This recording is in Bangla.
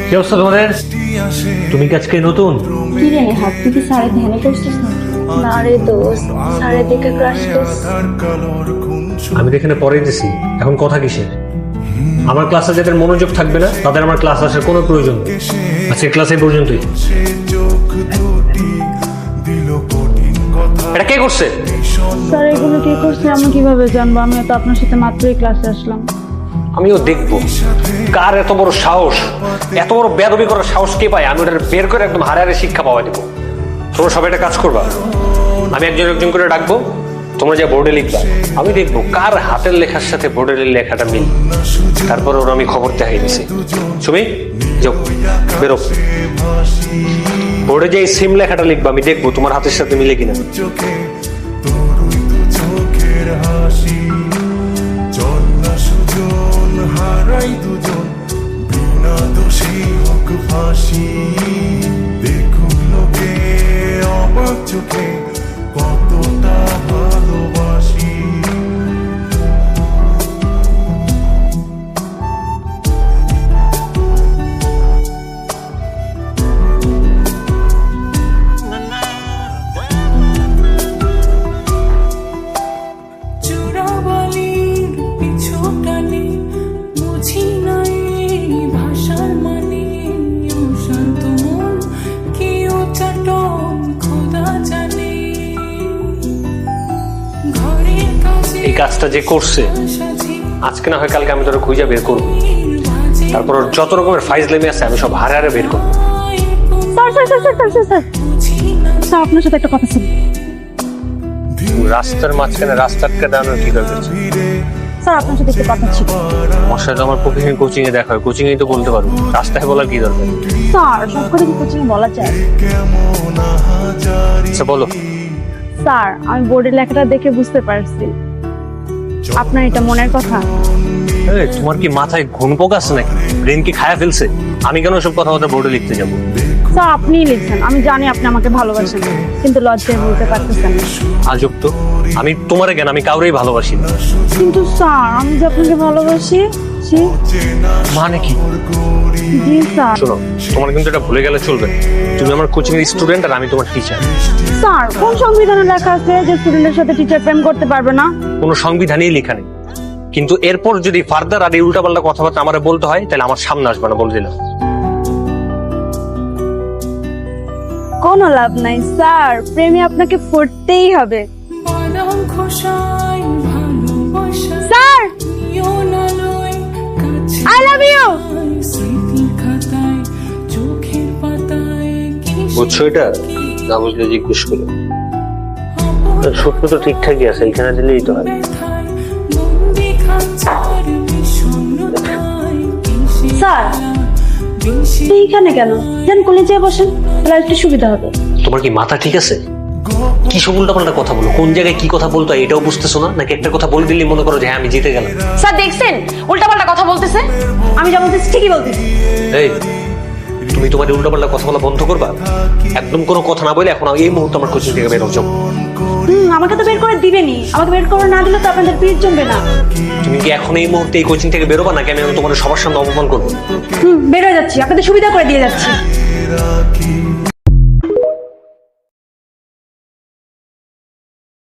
কি অবস্থা তোমাদের? তুমি কি আজকে নতুন? কি রে হাত থেকে সাড়ে ধ্যানে করছিস না রে দোস্ত, সাড়ে দেখে ক্রাশ করছিস। আমি তো এখানে পরেই দিছি, এখন কথা কিসের? আমার ক্লাসে যাদের মনোযোগ থাকবে না তাদের আমার ক্লাস আসার কোনো প্রয়োজন নেই। আজকে ক্লাসে পর্যন্তই। এটা কে করছে? স্যার এগুলো কি করছে আমি কিভাবে জানবো? আমি তো আপনার সাথে মাত্রই ক্লাসে আসলাম। আমিও দেখবো কার এত বড় সাহস, এত বড় বেয়াদবি করার সাহস কে পায়। আমি ওটা বের করে একদম হারে হারে শিক্ষা পাওয়া দেবো। তোমরা সবাই একটা কাজ করবা, আমি একজন একজন করে ডাকবো, তোমরা যা বোর্ডে লিখবা, আমি দেখবো কার হাতের লেখার সাথে বোর্ডের লেখাটা মিল। তারপর ওরা আমি খবর দেখাই দিছি। তুমি যাও, বেরো, বোর্ডে যে সেম লেখাটা লিখবা, আমি দেখবো তোমার হাতের সাথে মিলে কিনা। হারাই দুজন বিনা দোষী হোক ফাঁসি, দেখুন লোকে অবাক চোখে কতটা ভালোবাসি। এই কাজটা যে করছে আজকে না হয় কালকে আমি তোরা খুঁজে বের করবো। তারপর ওর যত রকমের ফাইজলামি আছে আমি সব হারে হারে বের করবো। Sir sir sir sir sir sir sir আপনার সাথে একটা কথা ছিল। রাস্তার মাঝখানে রাস্তা আটকে দাঁড়ানোর কি দরকার? স্যার আপনার সাথে একটা কথা ছিল। আমার সাথে আমার প্রতিদিন কোচিং এ দেখা হয়, কোচিং এই তো বলতে পারবো, রাস্তায় বলার কি দরকার? স্যার সব কথা কি কোচিং বলা যায়? আচ্ছা বলো। স্যার আমি বোর্ডের লেখাটা দেখে বুঝতে পারছি আপনার এটা মনের কথা। তোমার কি মাথায় ঘুম পোক আছে নাকি? ব্রেন কি খায়া ফেলছে? আমি কেন সব কথা বোর্ডে লিখতে যাবো? স্যার আপনিই লিখছেন, আমি জানি আপনি আমাকে ভালোবাসেন, কিন্তু লজ্জায় বলতে পারতেছেন না। আজব তো, আমি তোমারে কেন, আমি কাউরেই ভালোবাসি না। কিন্তু স্যার আমি যে আপনাকে ভালোবাসি। মানে কি? জি স্যার। শোনো, তোমার কিন্তু এটা ভুলে গেলে চলবে। তুমি আমার কোচিং এর স্টুডেন্ট আর আমি তোমার টিচার। স্যার কোন সংবিধানে লেখা আছে যে স্টুডেন্টের সাথে টিচার প্রেম করতে পারবে না? কোনো সংবিধানেই লেখা নেই, কিন্তু এরপর যদি ফার্দার আর এই উল্টাপাল্টা কথাবার্তা আমার বলতে হয় তাহলে আমার সামনে আসবে না, বলে দিলাম। কোনো লাভ নাই স্যার, প্রেমে আপনাকে পড়তেই হবে। Sir I love you. বুঝছো এটা? না বুঝলে জিজ্ঞেস করো। সত্য তো ঠিকঠাকই আছে, এখানে দিলেই তো হয়। স্যার এইখানে কেন? যান কলেজে বসেন, তাহলে একটু সুবিধা হবে। তোমার কি মাথা ঠিক আছে? কি সব উল্টাপাল্টা কথা বলো? কোন জায়গায় কি কথা বলতো এটাও বুঝতেছো না? নাকি একটা কথা বলে দিলে মনে করো যে হ্যাঁ আমি জিতে গেলাম? স্যার দেখছেন উল্টাপাল্টা কথা বলতেছে, আমি যা বলতেছি ঠিকই বলতেছি। এই তুমি তোমার উল্টাপাল্টা কথা বলা বন্ধ করবা? একদম কোনো কথা না বলে এখন এই মুহূর্তে আমার কোচিং থেকে বের হও। আমাকে তো বের করে দিবেনি, আমাকে বের করে না দিলে তো আপনাদের পিঠ জমবে না। তুমি কি এখন এই মুহূর্তে এই কোচিং থেকে বেরোবা নাকি আমি তোমার সবার সামনে অপমান করবো? বের হয়ে যাচ্ছি, আপনাদের সুবিধা করে দিয়ে যাচ্ছি।